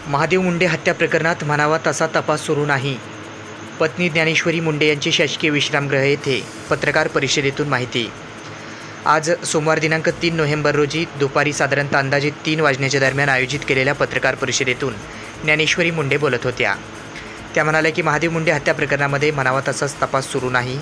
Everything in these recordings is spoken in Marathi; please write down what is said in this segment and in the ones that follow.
महादेव मुंडे हत्या प्रकरणात म्हणावा तसा तपास सुरू नाही. पत्नी ज्ञानेश्वरी मुंडे यांची शासकीय विश्रामगृह येथे पत्रकार परिषदेतून माहिती. आज सोमवार दिनांक 3 नोव्हेंबर रोजी दुपारी साधारणतः अंदाजे 3 वाजण्याच्या दरम्यान आयोजित केलेल्या पत्रकार परिषदेतून ज्ञानेश्वरी मुंडे बोलत होत्या. त्या म्हणाल्या की महादेव मुंडे हत्या प्रकरणामध्ये म्हणावा तसाच तपास सुरू नाही,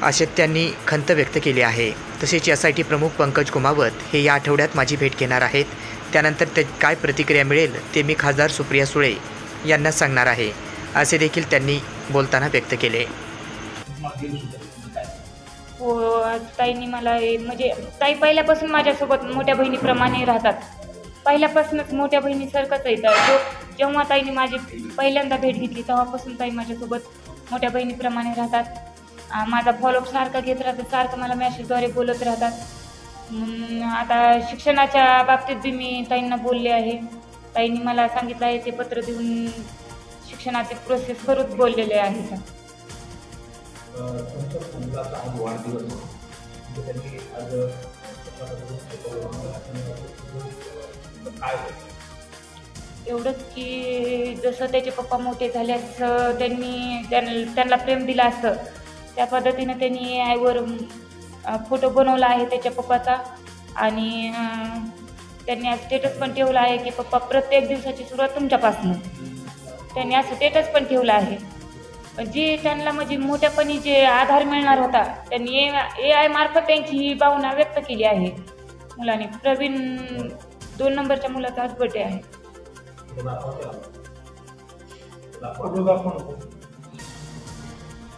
असे त्यांनी खंत व्यक्त केली आहे. तसेच SIT प्रमुख पंकज कुमावत हे या आठवड्यात माझी भेट घेणार आहेत. त्यानंतर ते काय प्रतिक्रिया मिळेल ते मी खासदार सुप्रिया सुळे यांना सांगणार आहे, असे देखील त्यांनी बोलताना व्यक्त केले. हो, ताईंनी मला म्हणजे ताई पहिल्यापासून माझ्यासोबत मोठ्या बहिणीप्रमाणे राहतात. पहिल्यापासूनच मोठ्या बहिणीसारखंच आहे. जेव्हा ताईंनी माझी पहिल्यांदा भेट घेतली तेव्हापासून ताई माझ्यासोबत मोठ्या बहिणीप्रमाणे राहतात. माझा फॉलोअप सारखा घेत राहतात, सारखं मला मॅसेजद्वारे बोलत राहतात. आता शिक्षणाच्या बाबतीत बी मी ताईंना बोलले आहे. ताईंनी मला सांगितलं आहे ते पत्र देऊन शिक्षणाची प्रोसेस करूच बोललेले आहेत. एवढंच की जसं त्याचे पप्पा मोठे झाल्यास त्यांना प्रेम दिलं असतं त्या पद्धतीनं त्यांनी आईवर फोटो बनवला आहे त्याच्या पप्पाचा. आणि त्यांनी स्टेटस पण ठेवला आहे की पप्पा प्रत्येक दिवसाची सुरुवात तुमच्यापासून. त्यांनी असं स्टेटस पण ठेवलं आहे. जी त्यांना म्हणजे मोठ्यापणी जे आधार मिळणार होता त्यांनी AI मार्फत त्यांची ही भावना व्यक्त केली आहे. मुलाने प्रवीण 2 नंबरच्या मुलाचा आज बर्थडे आहे.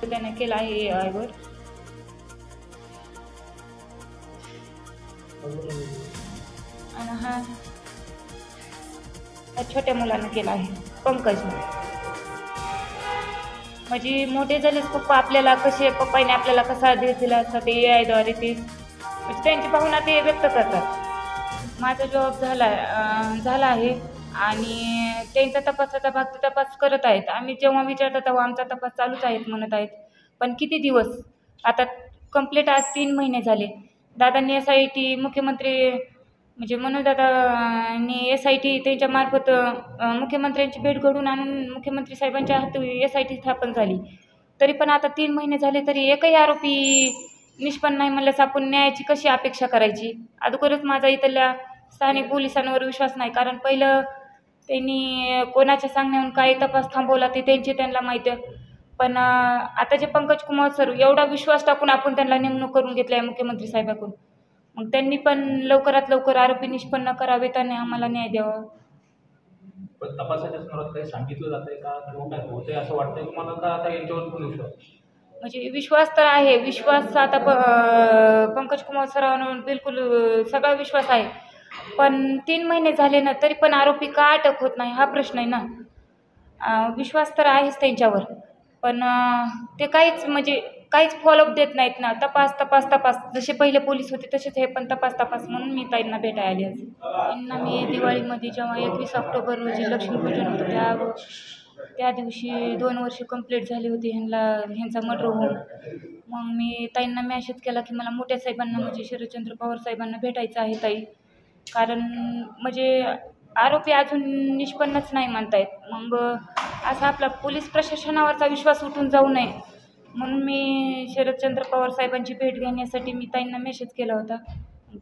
त्याने केला आहे AI वर. आणि हा छोट्या मुलानं केला आहे पंकजने. म्हणजे मोठे झालेच पप्पा आपल्याला कसे, पप्पाने आपल्याला कसा देश दिला असता ते AI द्वारे ते म्हणजे त्यांची भावना ते व्यक्त करतात. माझा जॉब झाला आहे आणि त्यांचा तपासाचा भाग ते तपास करत आहेत. आम्ही जेव्हा विचारतो तेव्हा आमचा तपास चालूच आहेत म्हणत आहेत. पण किती दिवस आता कंप्लीट आज 3 महिने झाले. दादांनी SIT मुख्यमंत्री म्हणजे मनोजदादांनी SIT त्यांच्या मार्फत मुख्यमंत्र्यांची भेट घडवून आणून मुख्यमंत्री साहेबांच्या हाती SIT स्थापन झाली. तरी पण आता 3 महिने झाले तरी एकही आरोपी निष्पन्न नाही म्हणल्यास आपण न्यायाची कशी अपेक्षा करायची. अगोदरच माझा इथल्या स्थानिक पोलिसांवर विश्वास नाही, कारण पहिलं त्यांनी कोणाच्या सांगण्यावरून काय तपास थांबवला ते त्यांना माहिती आहे. पण आता जे पंकज कुमार सर एवढा विश्वास टाकून आपण त्यांना नेमणूक करून घेतली आहे मुख्यमंत्री साहेबांकडून. मग त्यांनी पण लवकरात लवकर आरोपी निष्पन्न करावेत आणि आम्हाला न्याय द्यावा. पण तपासाच्या संदर्भात काही सांगितलं जातंय का किंवा काय होतंय असं वाटतंय तुम्हाला का आता यांच्यावर पण विश्वास? म्हणजे विश्वास तर आहे. विश्वास आता पंकज कुमार सरांवर बिलकुल सगळा विश्वास आहे. पण 3 महिने झाले ना तरी पण आरोपी का अटक होत नाही हा प्रश्न आहे ना. विश्वास तर आहेच त्यांच्यावर, पण ते काहीच फॉलोअप देत नाहीत ना. तपास जसे पहिले पोलीस होते तसेच हे पण तपास म्हणून मी ताईंना भेटायला आली आहे. त्यांना मी दिवाळीमध्ये जेव्हा 21 ऑक्टोबर रोजी लक्ष्मीपूजन होतं त्या दिवशी 2 वर्ष कंप्लीट झाली होती ह्यांचा मर्डर होऊन. मग मी ताईंना मॅसेज केला की मला मोठ्या साहेबांना म्हणजे शरदचंद्र पवार साहेबांना भेटायचं आहे ताई, कारण म्हणजे आरोपी अजून निष्पन्नच नाही म्हणतायत. मग असा आपला पोलीस प्रशासनावरचा विश्वास उठून जाऊ नये म्हणून मी शरदचंद्र पवार साहेबांची भेट घेण्यासाठी मी ताईंना मेसेज केला होता.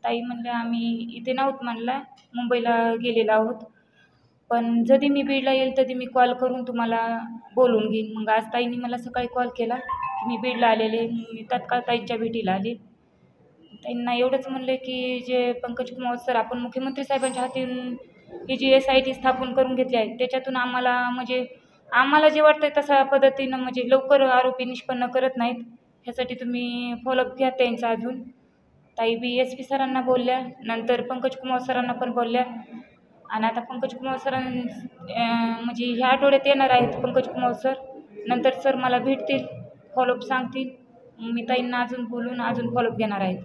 ताई म्हणल्या आम्ही इथे नव्हत म्हणला, मुंबईला गेलेलो आहोत, पण जधी मी बीडला येईल तधी मी कॉल करून तुम्हाला बोलून घेईन. मग आज ताईंनी मला सकाळी कॉल केला की मी बीडला आलेले. मी तात्काळ ताईंच्या भेटीला आले. ताईंना एवढंच म्हणले की जे पंकज कुमार सर आपण मुख्यमंत्री साहेबांच्या हातून ही जी SIT स्थापन करून घेतली आहे त्याच्यातून आम्हाला जे वाटतं तशा पद्धतीनं म्हणजे लवकर आरोपी निष्पन्न करत नाहीत. ह्यासाठी तुम्ही फॉलोअप घ्या त्यांचा अजून. ताई SP सरांना बोलल्या, नंतर पंकज कुमार सरांना पण बोलल्या. आणि आता पंकज कुमार म्हणजे ह्या आठवड्यात येणार आहेत पंकज कुमार सर. नंतर सर मला भेटतील, फॉलोअप सांगतील. मी ताईंना अजून बोलून अजून फॉलोअप घेणार आहेत.